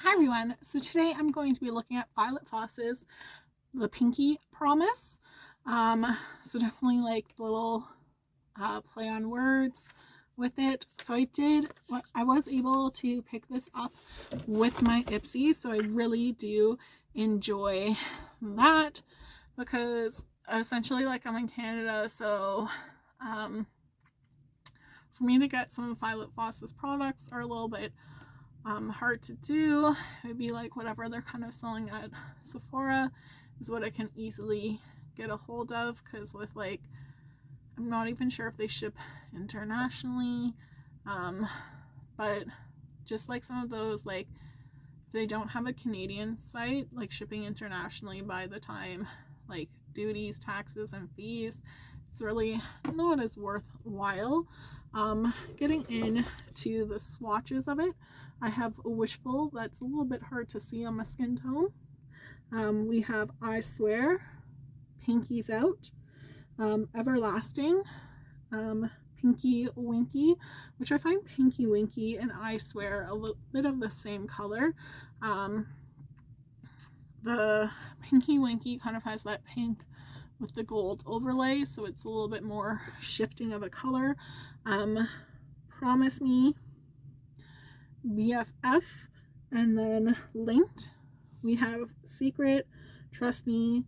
Hi everyone, so today I'm going to be looking at Violet Voss's The Pinky Promise. So definitely like the little play on words with it. So I was able to pick this up with my Ipsy, so I really do enjoy that because essentially like I'm in Canada, so for me to get some of Violet Voss's products are a little bit hard to do. It would be like whatever they're kind of selling at Sephora is what I can easily get a hold of, because with like I'm not even sure if they ship internationally, but just like some of those, like if they don't have a Canadian site, like shipping internationally, by the time like duties, taxes, and fees, it's really not as worthwhile. Getting into the swatches of it, I have Wishful, that's a little bit hard to see on my skin tone. We have I Swear, Pinky's Out, Everlasting, Pinky Winky, which I find Pinky Winky and I Swear a little bit of the same color. The Pinky Winky kind of has that pink with the gold overlay, so it's a little bit more shifting of a color. Promise Me, BFF, and then Linked. We have Secret, Trust Me,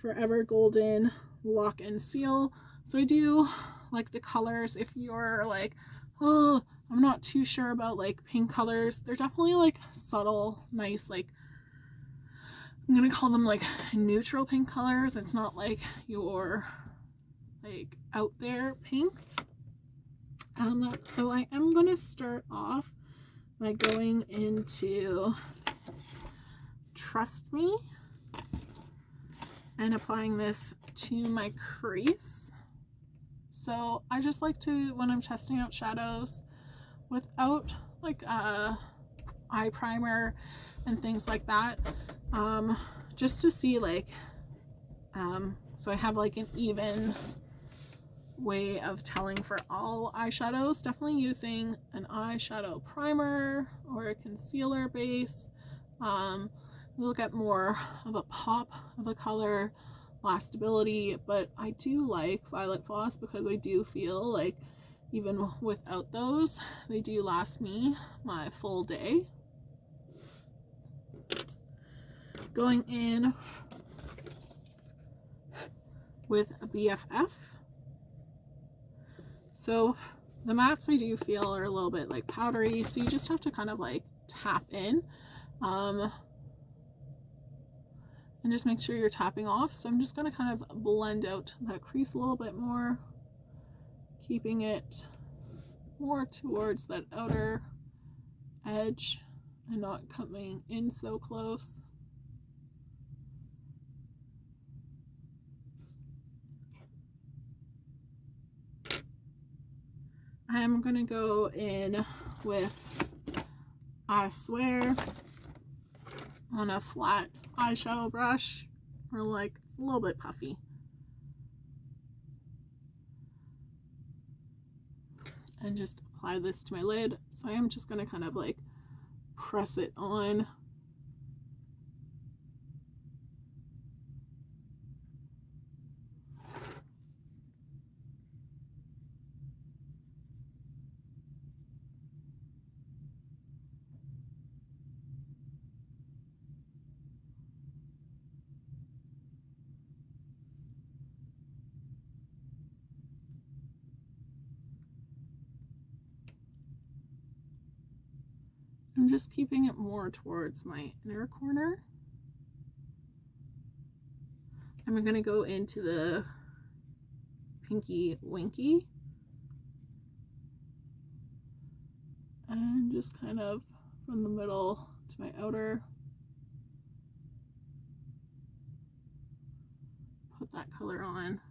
Forever Golden, Lock and Seal. So I do like the colors. If you're like, oh, I'm not too sure about like pink colors, they're definitely like subtle, nice, like I'm gonna call them like neutral pink colors. It's not like your like out there pinks. So I am gonna start off by going into Trust Me and applying this to my crease. So I just like to, when I'm testing out shadows without like eye primer and things like that, just to see like so I have like an even way of telling for all eyeshadows. Definitely using an eyeshadow primer or a concealer base. You'll get more of a pop of a color, lastability, but I do like Violet Voss because I do feel like even without those, they do last me my full day. Going in with a BFF. So the mattes I do feel are a little bit like powdery, so you just have to kind of like tap in and just make sure you're tapping off. So I'm just going to kind of blend out that crease a little bit more, keeping it more towards that outer edge and not coming in so close. I'm going to go in with I Swear on a flat eyeshadow brush, or like it's a little bit puffy. And just apply this to my lid. So I am just going to kind of like press it on. I'm just keeping it more towards my inner corner. I'm going to go into the Pinky Winky and just kind of from the middle to my outer, put that color on.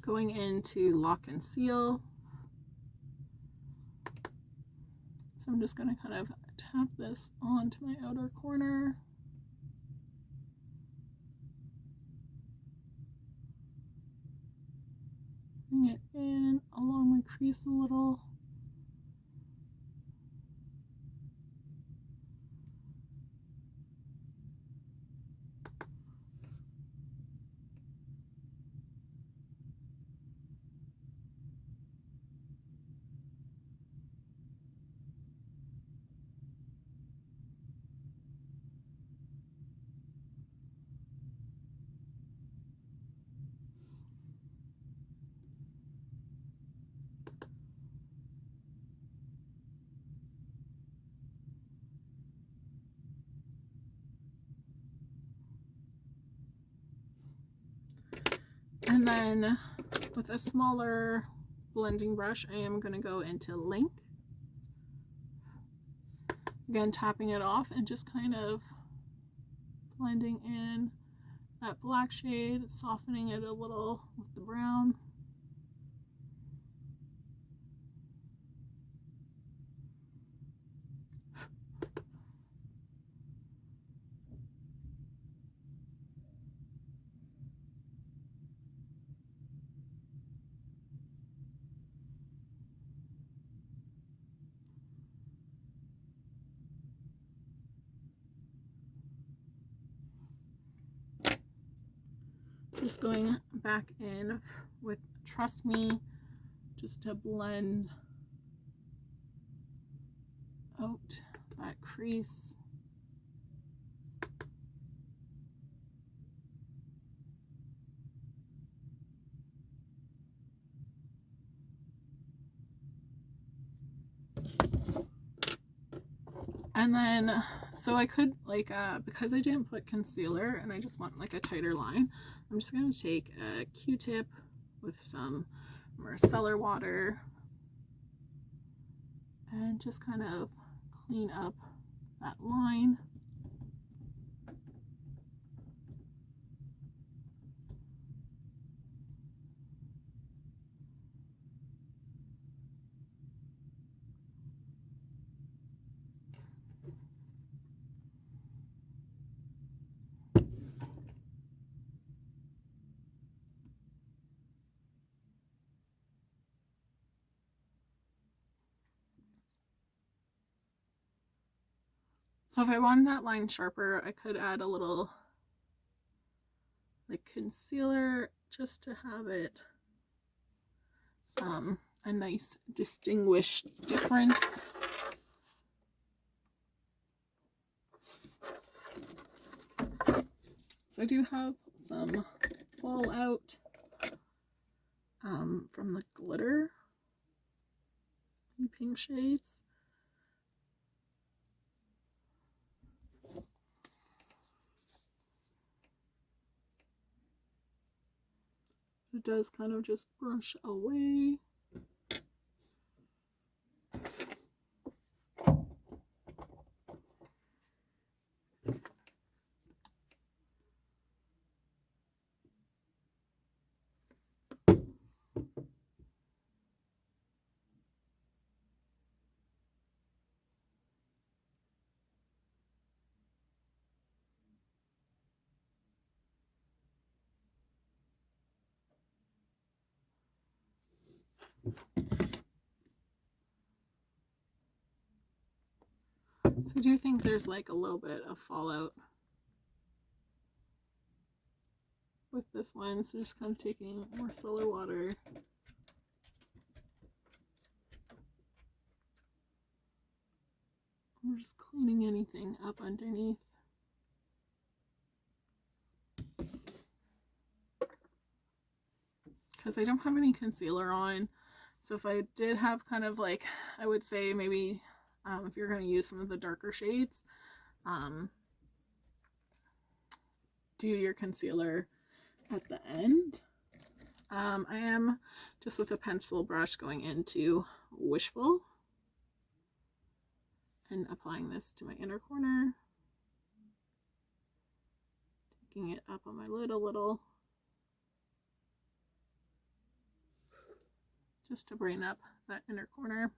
Going into Lock and Seal. So I'm just going to kind of tap this onto my outer corner. Bring it in along my crease a little. And then with a smaller blending brush, I am going to go into Link. Again, tapping it off and just kind of blending in that black shade, softening it a little with the brown. Just going back in with Trust Me, just to blend out that crease. And then, so I could like, because I didn't put concealer and I just want like a tighter line, I'm just going to take a Q-tip with some micellar water and just kind of clean up that line. So if I wanted that line sharper, I could add a little like concealer just to have it a nice distinguished difference. So I do have some fallout from the glitter in pink shades. It does kind of just brush away. So I do think there's like a little bit of fallout with this one, so just kind of taking more micellar water. We're just cleaning anything up underneath. Because I don't have any concealer on, so if I did have kind of like, I would say maybe if you're going to use some of the darker shades, do your concealer at the end. I am just with a pencil brush going into Wishful and applying this to my inner corner, taking it up on my lid a little. just to brighten up that inner corner.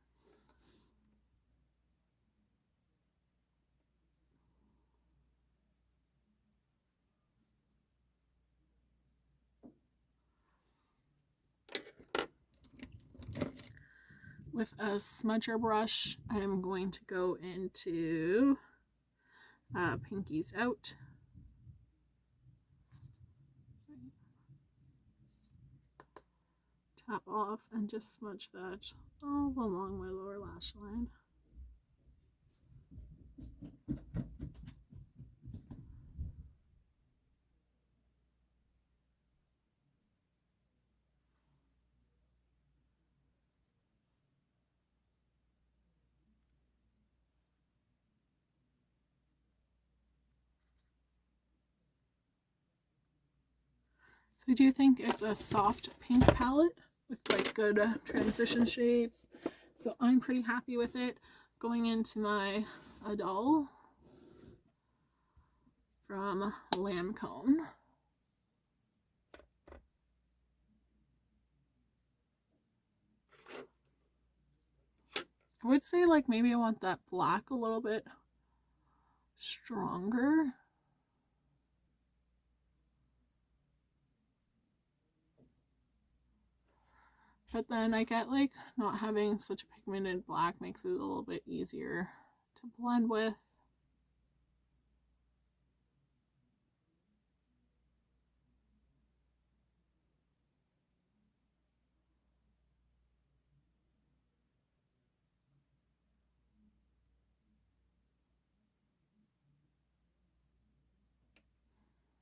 With a smudger brush, I'm going to go into Pinkies Out. Tap off and just smudge that all along my lower lash line. So I do think it's a soft pink palette with like good transition shades. So I'm pretty happy with it. Going into my Adele from Lancome. I would say like maybe I want that black a little bit stronger. But then I get like not having such a pigmented black makes it a little bit easier to blend with.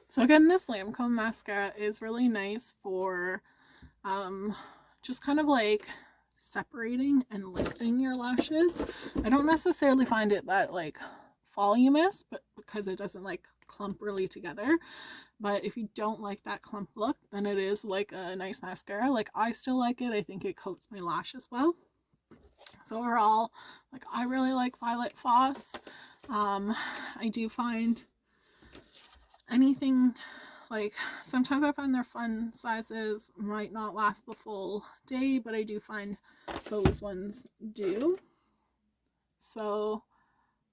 So again, this Lancome mascara is really nice for just kind of like separating and lifting your lashes. I don't necessarily find it that like voluminous, but because it doesn't like clump really together. But if you don't like that clump look, then it is like a nice mascara. Like I still like it. I think it coats my lashes well. So overall, like I really like Violet Voss. I do find anything like sometimes I find their fun sizes might not last the full day, but I do find those ones do. So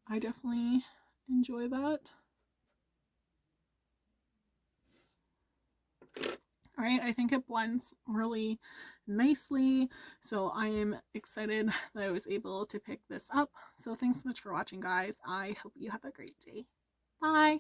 I definitely enjoy that. All right, I think it blends really nicely. So I am excited that I was able to pick this up. So thanks so much for watching, guys. I hope you have a great day. Bye.